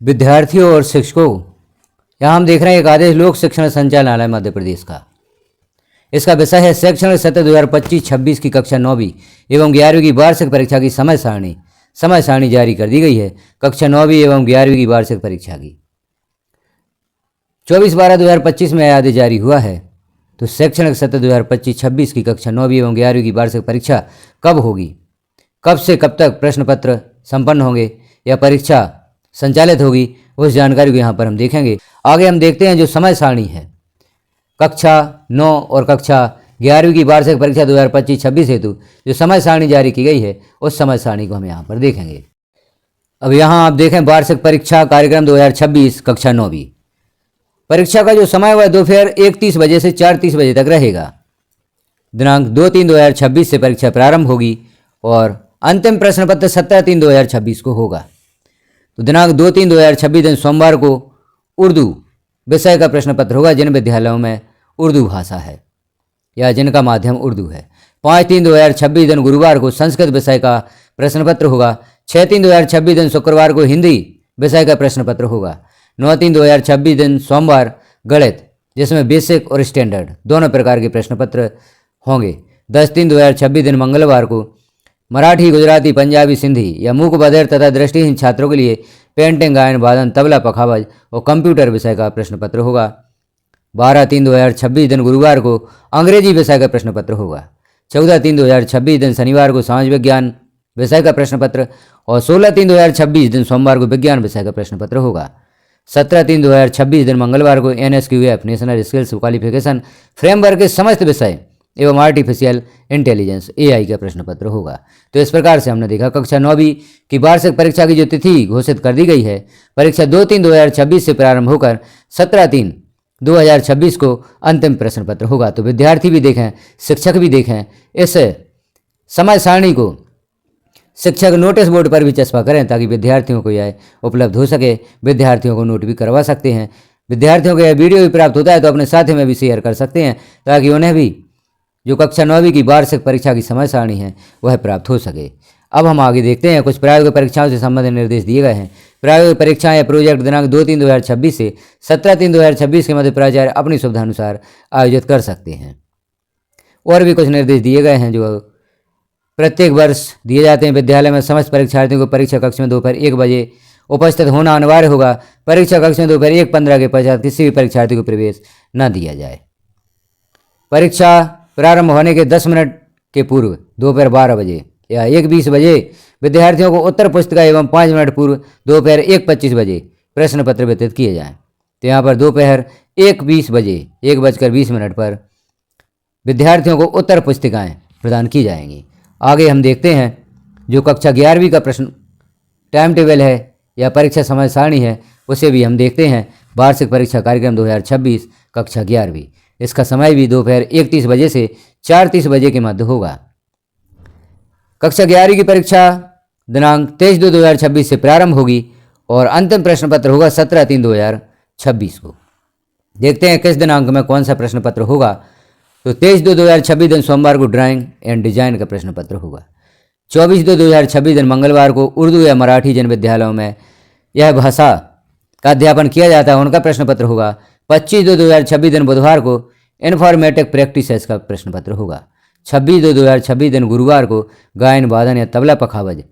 विद्यार्थियों और शिक्षकों, यहाँ हम देख रहे हैं एक आदेश लोक शिक्षण संचालनालय मध्य प्रदेश का। इसका विषय है शैक्षणिक सत्र 2025-26 की कक्षा 9वीं एवं 11वीं की वार्षिक परीक्षा की समय सारणी जारी कर दी गई है। कक्षा 9वीं एवं 11वीं की वार्षिक परीक्षा की 24/12/2025 में आदेश जारी हुआ है। तो शैक्षणिक सत्र 2025-26 की कक्षा 9वीं एवं 11वीं की वार्षिक परीक्षा कब होगी, कब से कब तक प्रश्न पत्र संपन्न होंगे या परीक्षा संचालित होगी, उस जानकारी को यहाँ पर हम देखेंगे। आगे हम देखते हैं जो समय सारणी है कक्षा 9 और कक्षा 11वीं की वार्षिक परीक्षा 2025-26 हेतु जो समय सारणी जारी की गई है, उस समय सारणी को हम यहाँ पर देखेंगे। अब यहाँ आप देखें वार्षिक परीक्षा कार्यक्रम 2026 कक्षा 9वीं परीक्षा का जो समय वह दोपहर 1:30 बजे से 4:30 बजे तक रहेगा। दिनांक 2/3/2026 से परीक्षा प्रारंभ होगी और अंतिम प्रश्न पत्र 17/3/2026 को होगा। तो दिनांक 2/3/2026 दिन सोमवार को उर्दू विषय का प्रश्न पत्र होगा जिन विद्यालयों में उर्दू भाषा है या जिनका माध्यम उर्दू है। 5/3/2026 दिन गुरुवार को संस्कृत विषय का प्रश्न पत्र होगा। 6/3/2026 दिन शुक्रवार को हिंदी विषय का प्रश्न पत्र होगा। 9/3/2026 दिन सोमवार गणित जिसमें बेसिक और स्टैंडर्ड दोनों प्रकार के प्रश्न पत्र होंगे। 10/3/2026 दिन मंगलवार को मराठी, गुजराती, पंजाबी, सिंधी या मूक बधिर तथा दृष्टिहीन छात्रों के लिए पेंटिंग, गायन, वादन, तबला, पखावज और कंप्यूटर विषय का प्रश्न पत्र होगा। 12/3/2026 दिन गुरुवार को अंग्रेजी विषय का प्रश्न पत्र होगा। 14/3/2026 दिन शनिवार को समाज विज्ञान विषय का प्रश्न पत्र और 16/3/2026 दिन सोमवार को विज्ञान विषय का प्रश्न पत्र होगा। 17/3/2026 दिन मंगलवार को NSQF national skills qualification framework के समस्त विषय एवं आर्टिफिशियल इंटेलिजेंस AI का प्रश्न पत्र होगा। तो इस प्रकार से हमने देखा कक्षा 9वीं की वार्षिक परीक्षा की जो तिथि घोषित कर दी गई है, परीक्षा 2/3/2026 से प्रारंभ होकर 17/3/2026 को अंतिम प्रश्न पत्र होगा। तो विद्यार्थी भी देखें, शिक्षक भी देखें, इस समय सारणी को शिक्षक नोटिस बोर्ड पर भी चस्पा करें ताकि विद्यार्थियों को यह उपलब्ध हो सके। विद्यार्थियों को नोट भी करवा सकते हैं। विद्यार्थियों को यह वीडियो भी प्राप्त होता है तो अपने साथी में भी शेयर कर सकते हैं ताकि उन्हें भी जो कक्षा 9वीं की वार्षिक परीक्षा की समय सारणी है वह प्राप्त हो सके। अब हम आगे देखते हैं कुछ प्रायोगिक परीक्षाओं से संबंधित निर्देश दिए गए हैं। प्रायोगिक परीक्षाएं या प्रोजेक्ट दिनांक 2/3/2026 से 17/3/2026 के मध्य प्राचार्य अपनी सुविधा अनुसार आयोजित कर सकते हैं। और भी कुछ निर्देश दिए गए हैं जो प्रत्येक वर्ष दिए जाते हैं। विद्यालय में समस्त परीक्षार्थियों को परीक्षा कक्ष में दोपहर 1 बजे उपस्थित होना अनिवार्य होगा। परीक्षा कक्ष में दोपहर 1:15 के पश्चात किसी भी परीक्षार्थी को प्रवेश न दिया जाए। परीक्षा प्रारंभ होने के 10 मिनट के पूर्व दोपहर 12 बजे या 1:20 बजे विद्यार्थियों को उत्तर पुस्तिका एवं 5 मिनट पूर्व दोपहर 1:25 बजे प्रश्न पत्र वितरित किए जाएं। तो यहाँ पर दोपहर 1:20 बजे 1:20 पर विद्यार्थियों को उत्तर पुस्तिकाएं प्रदान की जाएंगी। आगे हम देखते हैं जो कक्षा 11वीं का प्रश्न टाइम टेबल है या परीक्षा समय सारणी है उसे भी हम देखते हैं। वार्षिक परीक्षा कार्यक्रम 2026 कक्षा 11वीं, इसका समय भी दोपहर 1:30 बजे से 4:30 बजे के मध्य होगा। कक्षा 11वीं की परीक्षा दिनांक 23/2/2026 से प्रारंभ होगी और अंतिम प्रश्न पत्र होगा 17/3/2026 को। देखते हैं किस दिनांक में कौन सा प्रश्न पत्र होगा। तो 23/2/2026 दिन सोमवार को ड्राइंग एंड डिजाइन का प्रश्न पत्र होगा। 24/2/2026 दिन मंगलवार को उर्दू या मराठी जिन विद्यालयों में यह भाषा का अध्यापन किया जाता है उनका प्रश्न पत्र होगा। 25/2/2026 दिन बुधवार को इन्फॉर्मेटिक प्रैक्टिसेस का प्रश्न पत्र होगा। 26/2/2026 दिन गुरुवार को गायन, वादन या तबला, पखावज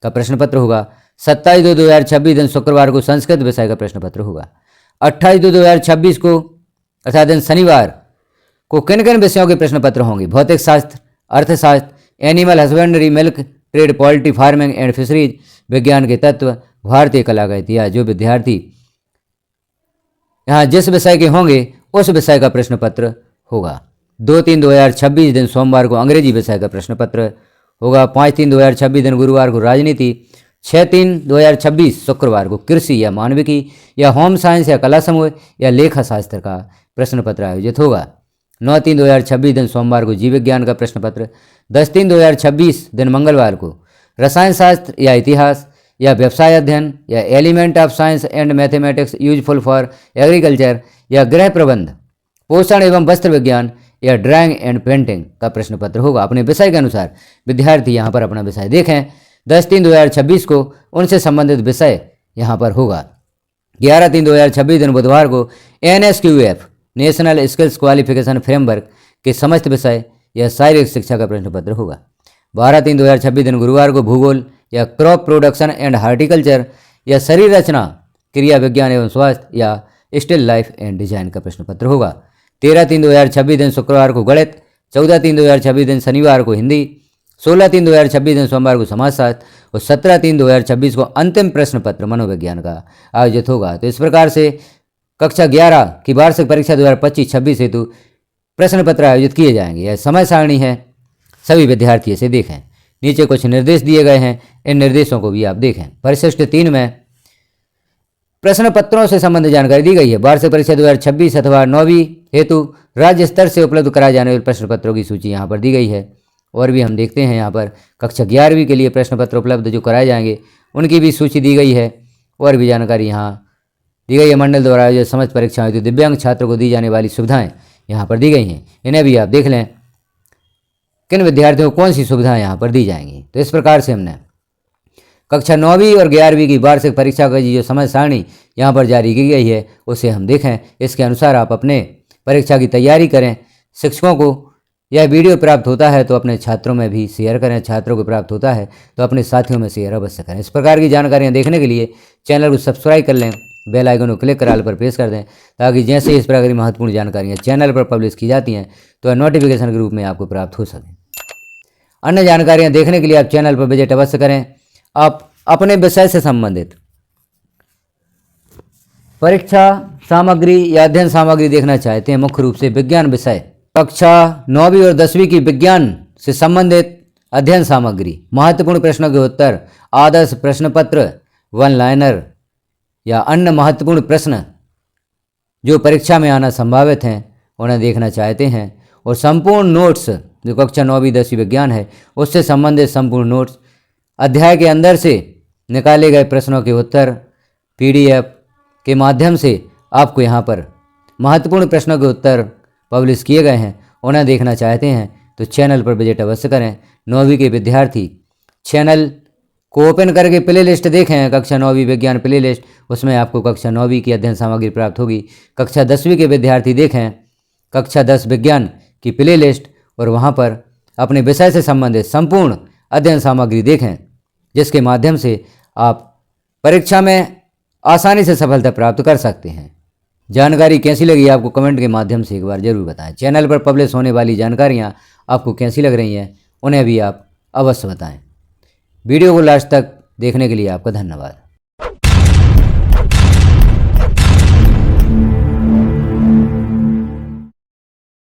का प्रश्न पत्र होगा। 27/2/2026 दिन शुक्रवार को संस्कृत विषय का प्रश्न पत्र होगा। 28/2/2026 को अर्थात दिन शनिवार को किन किन विषयों के प्रश्न पत्र होंगे। भौतिक शास्त्र, अर्थशास्त्र, animal husbandry, milk trade, poultry farming and fisheries, विज्ञान के तत्व, भारतीय कला का इतिहास। जो विद्यार्थी यहाँ जिस विषय के होंगे उस विषय का प्रश्न पत्र होगा। 2/3/2026 दिन सोमवार को अंग्रेजी विषय का प्रश्न पत्र होगा। 5/3/2026 दिन गुरुवार को राजनीति। 6/3/2026 शुक्रवार को कृषि या मानविकी या होम साइंस या कला समूह या लेखा शास्त्र का प्रश्न पत्र आयोजित होगा। 9/3/2026 दिन सोमवार को जीव विज्ञान का प्रश्न पत्र। 10/3/2026 दिन मंगलवार को रसायन शास्त्र या इतिहास या व्यवसाय अध्ययन या element of science and mathematics useful for agriculture या गृह प्रबंध, पोषण एवं वस्त्र विज्ञान या ड्राइंग एंड पेंटिंग का प्रश्न पत्र होगा। अपने विषय के अनुसार विद्यार्थी यहाँ पर अपना विषय देखें। 10/3/2026 को उनसे संबंधित विषय यहाँ पर होगा। 11/3/2026 दिन बुधवार को NSQF national skills qualification framework के समस्त विषय या शारीरिक शिक्षा का प्रश्न पत्र होगा। 12/3/2026 दिन गुरुवार को भूगोल या क्रॉप प्रोडक्शन एंड हार्टिकल्चर या शरीर रचना, क्रिया विज्ञान एवं स्वास्थ्य या स्टिल लाइफ एंड डिजाइन का प्रश्न पत्र होगा। 13/3/2026 दिन शुक्रवार को गणित, 14/3/2026 दिन शनिवार को हिंदी, 16/3/2026 दिन सोमवार को समाजशास्त्र और 17/3/2026 को अंतिम प्रश्न पत्र मनोविज्ञान का आयोजित होगा। तो इस प्रकार से कक्षा 11 की वार्षिक परीक्षा 2025-26 हेतु प्रश्न पत्र आयोजित किए जाएंगे। यह समय सारणी है, सभी विद्यार्थी इसे देखें। नीचे कुछ निर्देश दिए गए हैं, इन निर्देशों को भी आप देखें। परिशिष्ट 3 में प्रश्न पत्रों से संबंधित जानकारी दी गई है। वार्षिक परीक्षा 2026 अथवा 9वीं हेतु राज्य स्तर से उपलब्ध कराए जाने वाले प्रश्न पत्रों की सूची यहाँ पर दी गई है। और भी हम देखते हैं यहाँ पर कक्षा 11वीं के लिए प्रश्न पत्र उपलब्ध जो कराए जाएंगे उनकी भी सूची दी गई है। और भी जानकारी यहाँ दी गई है। मंडल द्वारा आयोजित समस्त परीक्षाएं हेतु दिव्यांग छात्रों को दी जाने वाली सुविधाएं यहाँ पर दी गई हैं, इन्हें भी आप देख लें किन विद्यार्थियों को कौन सी सुविधाएं यहाँ पर दी जाएंगी। तो इस प्रकार से हमने कक्षा 9वीं और 11वीं की वार्षिक परीक्षा का जो समय सारणी यहाँ पर जारी की गई है उसे हम देखें। इसके अनुसार आप अपने परीक्षा की तैयारी करें। शिक्षकों को यह वीडियो प्राप्त होता है तो अपने छात्रों में भी शेयर करें, छात्रों को प्राप्त होता है तो अपने साथियों में शेयर अवश्य करें। इस प्रकार की जानकारियाँ देखने के लिए चैनल को सब्सक्राइब कर लें, बेल आइकन को क्लिक कर ऑल पर प्रेस कर दें ताकि जैसे इस प्रकार की महत्वपूर्ण जानकारियाँ चैनल पर पब्लिश की जाती हैं तो नोटिफिकेशन के रूप में आपको प्राप्त हो सकें। अन्य जानकारियाँ देखने के लिए आप चैनल पर विजिट अवश्य करें। आप अपने विषय से संबंधित परीक्षा सामग्री या अध्ययन सामग्री देखना चाहते हैं, मुख्य रूप से विज्ञान विषय कक्षा 9वीं और 10वीं की विज्ञान से संबंधित अध्ययन सामग्री, महत्वपूर्ण प्रश्नों के उत्तर, आदर्श प्रश्न पत्र, वन लाइनर या अन्य महत्वपूर्ण प्रश्न जो परीक्षा में आना संभावित हैं उन्हें देखना चाहते हैं और संपूर्ण नोट्स जो कक्षा 9वीं 10वीं विज्ञान है उससे संबंधित संपूर्ण नोट्स, अध्याय के अंदर से निकाले गए प्रश्नों के उत्तर PDF के माध्यम से आपको यहाँ पर महत्वपूर्ण प्रश्नों के उत्तर पब्लिश किए गए हैं, उन्हें देखना चाहते हैं तो चैनल पर विजिट अवश्य करें। 9वीं के विद्यार्थी चैनल को ओपन करके प्ले लिस्ट देखें, कक्षा 9वीं विज्ञान प्ले लिस्ट, उसमें आपको कक्षा 9वीं की अध्ययन सामग्री प्राप्त होगी। कक्षा 10वीं के विद्यार्थी देखें कक्षा 10 विज्ञान की प्ले लिस्ट और वहाँ पर अपने विषय से संबंधित संपूर्ण अध्ययन सामग्री देखें जिसके माध्यम से आप परीक्षा में आसानी से सफलता प्राप्त कर सकते हैं। जानकारी कैसी लगी आपको कमेंट के माध्यम से एक बार जरूर बताएं। चैनल पर पब्लिश होने वाली जानकारियाँ आपको कैसी लग रही हैं उन्हें भी आप अवश्य बताएं। वीडियो को लास्ट तक देखने के लिए आपका धन्यवाद।